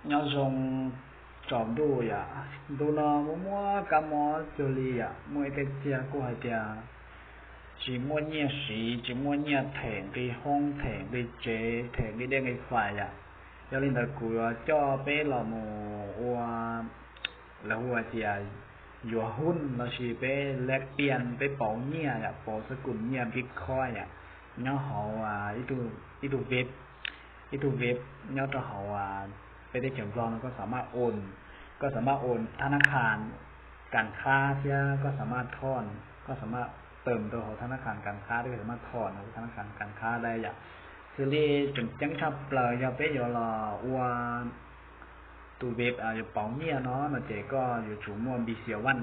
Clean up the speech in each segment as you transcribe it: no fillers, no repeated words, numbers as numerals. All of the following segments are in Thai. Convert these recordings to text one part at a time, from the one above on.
nhau dùng chọn đu ya đu nó mua cá mò cho li ya mua cái chia của hai tia chỉ mua nhẹ sĩ chỉ mua nhẹ thèn đi hông thèn đi chế thèn đi đen cái phải ya cho nên là của cho bé là mù là hoa tia vừa hun là chỉ bé lẹt tiền bé bảo nhẹ ya bảoสกุลnhẹ Bitcoin ya nó họ ít tuเว็บเนี่ยจะเขาไปได้เขียนกรองก็สามารถโอนธนาคารการค้าเสียก็สามารถถอนก็สามารถเติมตัวของธนาคารการค้าได้สามารถถอนธนาคารการค้าได้อย่างคือเลยจึงจังชับเลยอย่าไปอย่ารอว่าตัวเว็บอยู่เป๋าเนี่ยเนาะมันเจก็อยู่จุ่มบีเซียวัน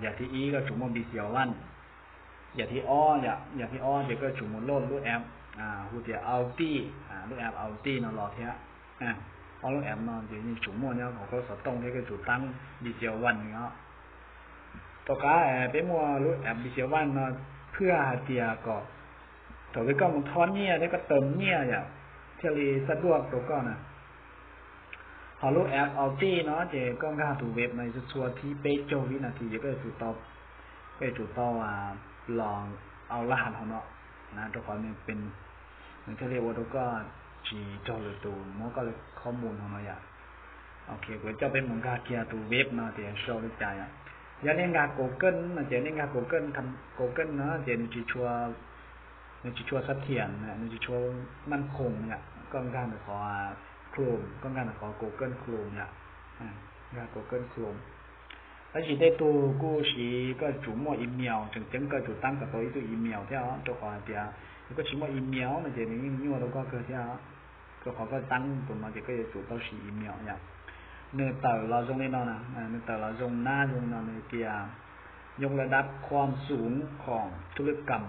อย่าที่อีก็จุ่มบีเซียวันอย่าที่อ้อเจก็จุ่มโลดรูปแอปหูเดียวเอาตี้รูปแอปเอาตี้เนาะรอเทียเอารูปแอปเนาะเดี๋ยวนี้จุ่มเนี่ยเขาก็สต้องที่ก็จุดตั้งบีเซียวันเนาะตัวก้าไปมัวรูปแอปบีเซียวันเนาะเพื่อเดียก็ตัวก็มันทอนเนี่ยแล้วก็เติมเนี่ยอย่างเทลีสะดวกตัวก็นะพอรูปแอปเอาตี้เนาะเจก็ง่ายตัวเว็บในส่วนที่เป๊ะโจวินาทีก็จุดต่อลองเอารหัสของเนาะนะตัวความเป็นเหมือนที่เรียกว่าตัวก็จีจอหรือตัวมันก็เลยข้อมูลของเราอย่างโอเคก็จะเป็นเหมือนการเกียร์ตัวเว็บเนาะที่โชว์ด้วยใจอย่าเล่นการ Google นะเจเล่นการ Google ทำ Google เนาะเจนจีชัวเสถียรนะจีชัวมั่นคงเนี่ยก็การขอ Chrome ก็การขอ Google Chrome เนี่ยการ Google Chrome แล้วchỉได้ตัวกู้ชีก็จุ่มหม้ออีเมลจึงก็จุดตั้งกับตัวอีเมลที่เขาตัวขอเดียวก็จุ่มหม้ออีเมลมันจะมียั่วแล้วก็เกิดที่เขาก็ตั้งตัวมาจะก็จะจุดตัวชีอีเมลอย่างเนื้อเต่าเราตรงนี้เนาะนะเนื้อเต่าเราตรงหน้าตรงนั้นเกียร์ยกระดับความสูงของธุรกรรม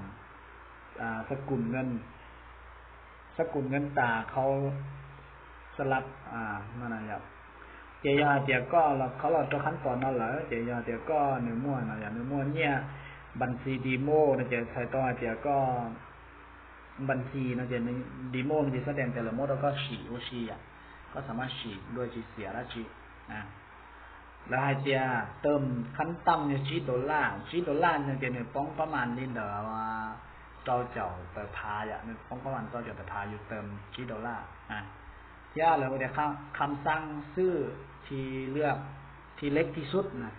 สกุลเงินตาเขาสลับมันอะไรเจียเดียวก็เขาตัวขั้นตอนนั่นแหละเจียเดียวก็เนื้อม้วนอย่างเนื้อม้วนเนี่ยบัญชีดีโมนะเจียใช้ตัวเดียวก็บัญชีนะเจียในดีโมมันจะแสดงแต่ละโมแล้วก็ฉีก็สามารถฉีด้วยฉีเสียและฉีแล้วให้เจียเติมขั้นต่ำเนี่ย$10เนี่ยเจียเนี่ยป้องประมาณนี้เดี๋ยวว่าเจ้าเปิดพายเนี่ยป้องประมาณเจ้าเปิดพายอยู่เติม$10ย่าแล้วเดี๋ยวคำสั่งซื้อที่เลือกที่เล็กที่สุดนะ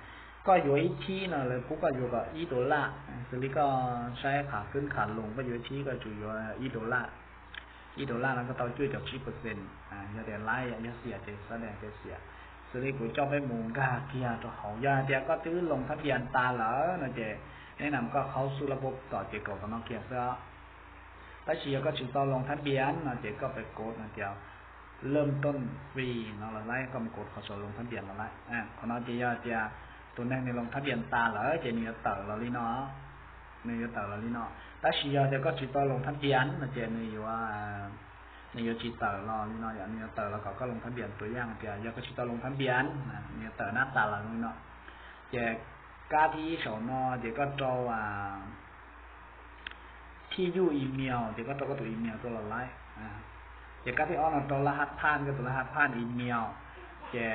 ก็อยู่ที่นะเลยปุ๊บก็อยู่กับ$1ซึ่งนี่ก็ใช้ขาขึ้นขาลงก็อยู่ที่ก็อยู่$1แล้วก็ต้องช่วยจาก10%อย่าเดี๋ยวไล่อย่าเสียจะแสดงจะเสียซึ่งนี่กูเจ้าไปหมุนกาเกียร์ตัวเขาย่าเดี๋ยวก็ตื้อลงทะเบียนตาเหรอนะเจแนะนำก็เขาสู่ระบบต่อเจก็กับน้องเกียร์เสื้อถ้าเชียร์ก็ถึงต้องลงทะเบียนนะเจก็ไปกดนะเดียวเริ่มต้นฟรีเนาะเราไล่ก็มากดขอส่งลงทะเบียนเราไล่ของน้องจะตัวแรกในลงทะเบียนตาเหรอจะมีเต่าเราลีเนาะถ้าชียจะก็จิตต่อลงทะเบียนมันจะมีว่าในยจิตเต่าเราลีเนาะอย่างนี้เต่าเราก็ลงทะเบียนตัวอย่างเดียวก็จิตต่อลงทะเบียนเนี่ยเต่าหน้าตาเราลีเนาะจะกาที่สอนอจะก็จอว่าที่อยู่อีเมลจะก็ตัวอีเมลตัวเราไล่อย่างการที่ออนตัวรหัสผ่านก็ตัวรหัสผ่านอีเมลแต่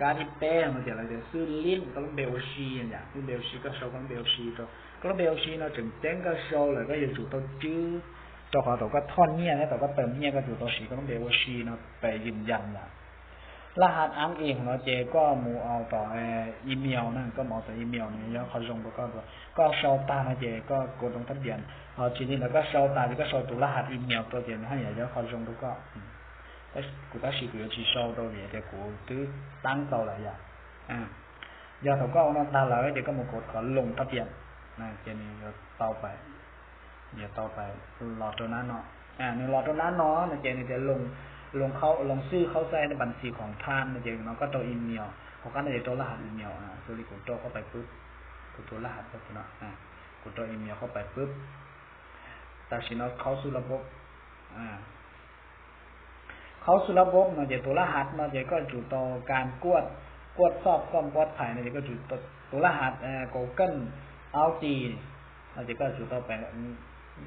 การที่แป้งมันจะอะไรจะซื้อลิงก์ก็ต้องเบลชีอย่างที่เบลชีก็โชว์ก็เบลชีตัวก็เบลชีเราถึงเต้นก็โชว์เลยก็อยู่จุดตัวจื้อตัวของตัวก็ท่อนเนี่ยนะตัวก็เติมเนี่ยก็จุดตัวชีก็ต้องเบลชีเนาะไปยืนยันนะรหัสอ้างเองของเราเจก็มูเอาต่ออีเมลนั่นก็มองต่ออีเมลเนี่ยแล้วเขาส่งก็โชว์ตาเจก็กดลงทะเบียนทีนี้เราก็โชว์ตาก็โชว์ตัวรหัสอีเมลตัวเดียวให้อย่างเดียวเขาส่งก็กูตั้งชื่อกูจะชี้โชว์ตัวเนี่ยเดี๋ยวกูตื้อตั้งตัวอะไรอย่าเขาก็เอาหน้าตาเราเดี๋ยวก็มากดขอลงทะเบียนเจนี่ก็ต่อไปรอตัวนั้นเนาะในรอตัวนั้นเนาะเจนี่จะลงชื่อเข้าใส่ในบัญชีของท่านเจนี่เนาะก็ตัวอีเมลเขาก็ได้ตัวรหัสอีเมลตัวนี้กูโตเข้าไปปุ๊บตัวรหัสก็เนาะกูตัวอีเมลเข้าไปปุ๊บแต่สิเนาะเข้าสู่ระบบเขาสู่ระบบเนาะจะตัวรหัสเนาะจะก็จุดต่อการกวดสอบความปลอดภัยเนาะจะก็จุดตัวรหัสGoogle LGเนาะจะก็จุดต่อไป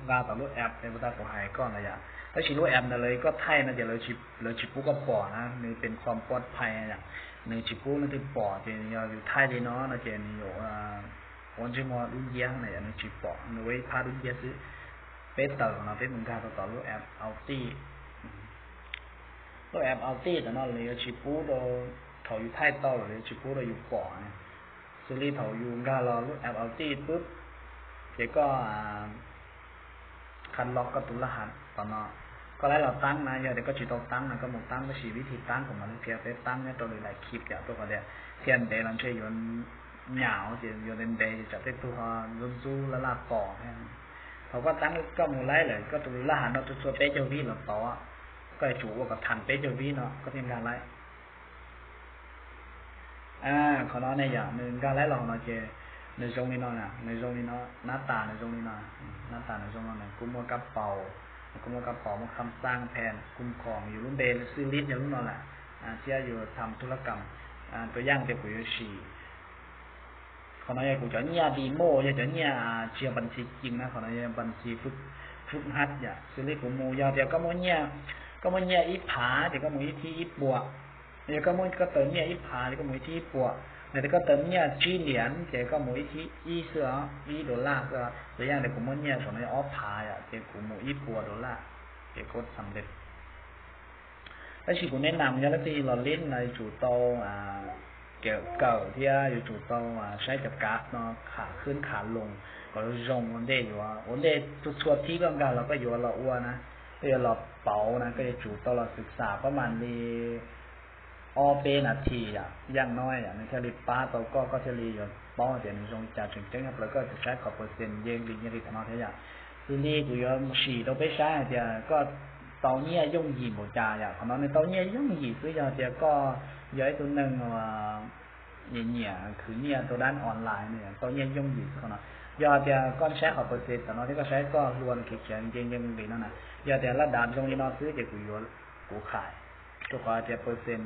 งานต่อรูปแอปในภาษาของไทยก็อะไรอย่าง ถ้าฉีดรู้แอมเลยก็ไทยนะเดี๋ยวเราฉีดปุ๊กก็ปอนะนี่เป็นความปลอดภัยอย่างในฉีดปุ๊กนั่นที่ปอเดี๋ยวอยู่ไทยดีเนาะนะเดี๋ยวนี้อยู่วันที่มารุ่นเยี่ยงเนี่ยในฉีดปอในไว้พารุ่นเยี่ยซื้อเป็ดเต๋อนะเป็ดเหมือนกันต่อรู้แอมเอาตี้รู้แอมเอาตี้แต่เนาะเลยฉีดปุ๊กเราเขาอยู่ไทยต่อเลยฉีดปุ๊กเราอยู่ปอเนี่ยซีรีส์เขาอยู่กันรอรู้แอมเอาตี้ปุ๊บเดี๋ยวก็คันล็อกก็ตุลหัสตอนนั้นก็แล้วเราตั้งนะเดี๋ยวก็ฉีดตัวตั้งนะก็หมดตั้งก็ฉีดวิธีตั้งของมันเพียงแต่ตั้งเนี่ยตัวหลายคลิปอย่างตัวก็เดี๋ยวเทียนเดย์เราใช้ยนเหนียวจะยนเดย์จะเป็นตัวรุ่นสู้และลาปอกเขาก็ตั้งก็มูไล่เลยก็ตุลหัสเราตัวเป๊ะเจ้าวิเราต่อก็จูว่ากับทันเป๊ะเจ้าวิเนาะก็เป็นการไล่เขาเนาะในอย่างหนึ่งการไล่เราเนาะเจในตรงนี้เนาะนะในตรงนี้เนาะหน้าตาในตรงนี้เนาะหน้าตาในตรงนั้นกุ้งมัวกระเป๋ากุ้งมัวกระเป๋ามันคำสร้างแผนกุ้งของอยู่รุ่นเดลซื้อลิตรอย่างรุ่นนั่นแหละเชื่ออยู่ทำธุรกรรมตัวอย่างเด็กผู้ยชีเขาเนาะกูจะเนี่ยดีโม่จะเนี่ยเชียร์บัญชีจริงนะเขาเนาะบัญชีฟุตฮัทอย่าซื้อลิตรกูมูยาวเดี๋ยวก็มัวเนี่ยอีผาเดี๋ยวก็มัวอีที่อีปัวเดี๋ยวก็มัวก็เติมเนี่ยอีผาเดี๋ยวก็มัวที่อีปัวแต่ก็เติมเนี่ยจีเหรียญเจ๊ก็หมูที่$1ก็ตัวอย่างเด็กกูมั่วเนี่ยส่วนนี้ออฟพายเจ๊กูหมู$1เจ๊ก็สำเร็จแล้วชีกูแนะนำอย่างที่เราเล่นในจุดโตเกี่ยวกับที่อยู่จุดโตใช้จับการ์ดเนาะขาขึ้นขาลงก็ลงวันเดย์อยู่วันเดย์ทุกที่ก็กันเราก็อยู่เราอ้วนนะก็จะเราเป๋านะก็จะจุดโตเราศึกษาประมาณนี้เป็นนาทีอย่างน้อยในเทลิป้าตัวก็เทลิอยู่ป้อเดี๋ยวนี้ตรงจากถึงจังแล้วก็จะใช้ขอบเปอร์เซ็นต์เย่งลิงยังดีขนาดนี้ทีนี้กูยอมฉีดตัวไปใช้เดี๋ยวก็ตอนนี้ยุ่งหยีหมดจ่ายของน้องในตอนนี้ยุ่งหยีซื้อยาเดี๋ยวก็ย้ายตัวหนึ่งเนี่ยคือเนี่ยตัวด้านออนไลน์เนี่ยตอนนี้ยุ่งหยีของน้องยาเดี๋ยวก็ใช้ขอบเปอร์เซ็นต์แต่น้องที่ก็ใช้ก็รวนขีดเขียนเย่งยังดีนั่นน่ะยาเดี๋ยวระดับตรงนี้น้องซื้อเดี๋ยวกูยอมกูขายตัวก็จะเปอร์เซ็น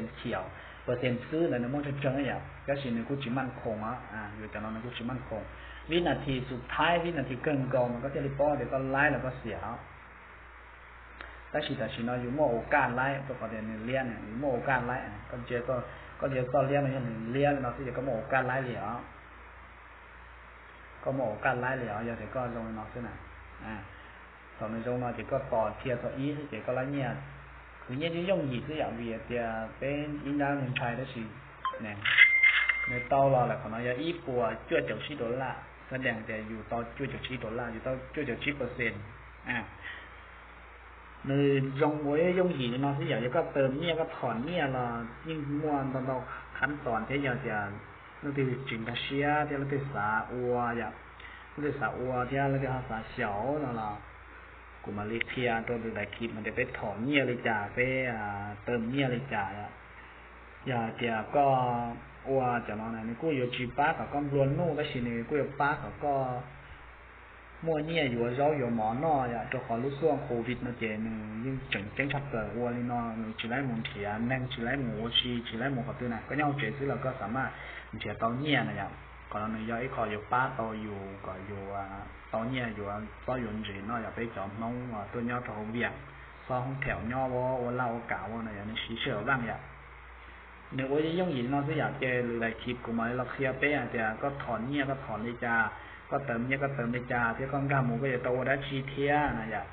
ต์เขียวเปอร์เซ็นต์ซื้อแล้วเนี่ยมันจะเจออย่างก็สิ่งหนึ่งกูจิมั่นคงอยู่แต่เราเนี่ยกูจิมั่นคงวินาทีสุดท้ายวินาทีเกินกองมันก็จะรีบเดี๋ยวก็ไล่แล้วก็เสียแต่สิ่งเราอยู่โม่โอกาสไล่ตัวก็เดี๋ยวเนี่ยเลี้ยนเนี่ยอยู่โม่โอกาสไล่ก็เจอก็เดี๋ยวก็เลี้ยนอะไรอย่างหนึ่งเลี้ยนเราที่จะก็โม่โอกาสไล่เหลียวก็โม่โอกาสไล่เหลียวอย่างเดี๋ยวก็ลงนอกเส้นไหนตอนในตรงนอกเดี๋ยวก็ต่อเทียร์ต่ออีเดี๋ยวก็ไล่เนี่ยคือเนี่ยที่用意是要为的เป็นอินดาเงินไทยได้สิเนี่ยในเต้าเราแหละของเราอีปัว$90แสดงแต่อยู่ต่อ$90อยู่ต่อ$90ในตรงไว้用意nó是要ก็เติมเนี่ยก็ถอนเนี่ยเรายิ่งม้วนตอนเราขั้นตอนที่อยากจะเราที่จิงกะเชียที่เราที่สาอัวอย่างเราที่สาอัวที่เราที่สาเฉียวเรากูมาเรียกเทียตัวดูหลายคลิปมันจะไปถอนเนี่ยเลยจ่าไปเติมเนี่ยเลยจ่าอย่าเดี๋ยวก็ว่าจะนอนไหนกูอยู่จีป้าก็รวนนู่นแล้วสิเนี่ยกูอยู่ป้าก็มั่วเนี่ยอยู่เราอยู่หมอนอจะขอรู้ส่วนโควิดนะเจนึงยิ่งจังชัดเกิดวัวนี่นอนจีไรหมูเทียนแมงจีไรหมูจีไรหมูกับตัวน่ะก็ยังเจซึ่งเราก็สามารถเจียเตาเนี่ยนะครับก่อนเราย้อยขออยู่ป้าโตอยู่ก็อยู่ตอนนี้อยู่ก็อยู่จีนเนาะอย่าไปจอมน้องตัวย่อทองเวียงซองแถวย่อว่าเล่าเก่าว่าอย่างนี้ชี้เชื่อบ้างอย่างเนื้อว่าจะย่งหยินเนาะถ้าอยากเจอหรืออะไรคลิปกูมาเราเคลียร์ไปแต่ก็ถอนเนี่ยก็ถอนเลยจ้าก็เติมเนี่ยก็เติมเลยจ้าที่ก้อนกล้ามหมูก็จะโตได้ชี้เทียนะอย่า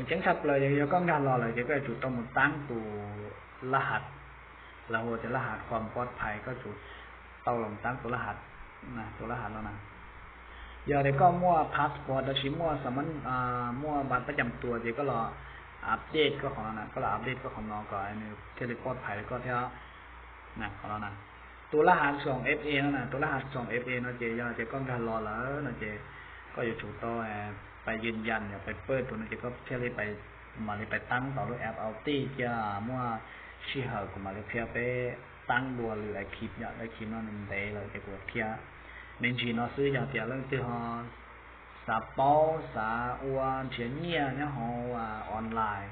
งจังชัดเลยเดี๋ยวก้อนกล้ามรอเลยเดี๋ยวก็จุดต้องหมดตั้งตัวรหัสเราจะรหัสความปลอดภัยก็จุดเตาลงตั้งตัวรหัสตัวรหัสแล้วนะอย่าเดี๋ยวก็มั่วพาสปอร์ตชิมั่วสมันมั่วบัตรประจำตัวเดี๋ยวก็รออัปเดตก็ของเรานะก็รออัปเดตก็ของน้องก่อนนี่เทเลพอร์ตภัยก็เท่าของเรานะตัวรหัสส่ง FA นั่นนะตัวรหัสส่ง FA นะเจอย่าเจก็การรอแล้วนะเจก็อยู่ถูกต้องไปยืนยันอย่าไปเปิดตัวนะเจก็เทเลไปมาเลยไปตั้งต่อด้วยแอปเอาตี้จะมั่วชี้เหอะกูมาเลยเพียไปตั้งบัวหรืออะไรคลิปอย่างไรคลิปนั่นมันได้เลยเกี่ยวกับเพียเมนจีนอซื้ออย่างเดียวเรื่องที่ฮอสาเป้าสาอัวเฉียนเนี่ยเนี่ยฮอออนไลน์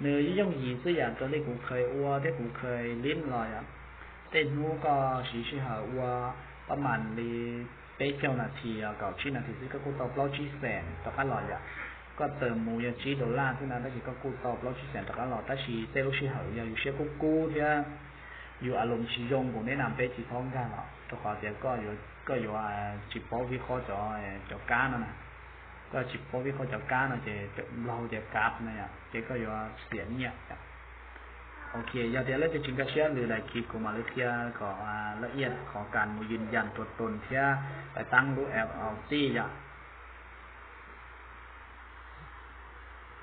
เนื้อยิ่งยีซื้ออย่างตัวนี้กูเคยอัวที่กูเคยลิ้นลอยเต้นหูก็สีชี้เหอะอัวประมาณรีเป๊ะเจ้านาที90 นาทีซึ่งก็กูตอบเล่าชี้แสนต่อกันลอย ก็เติมมูยาจีดอลลาร์ที่นั้นได้ก็กู้ตอบเราชี้แจงตลอดแต่ชี้เซลล์ชี้เหยอยู่เชี่ยกู้ที่อยู่อารมณ์ชี้ยงผมแนะนำไปจีท้องกันหรอตัวขอเสียก็อยู่จีบพอวิเคราะห์จะก้านนะก็จีบพอวิเคราะห์จะก้านนะจะเราจะกราฟเนี่ยก็อยู่เสียเนี่ยโอเคอย่าเดี๋ยวเราจะจิงกระเชียหรืออะไรคิดกูมาเลยเที่ยขอละเอียดของการยืนยันตัวตนเที่ยไปตั้งรูปแอปเอาตี้อย่า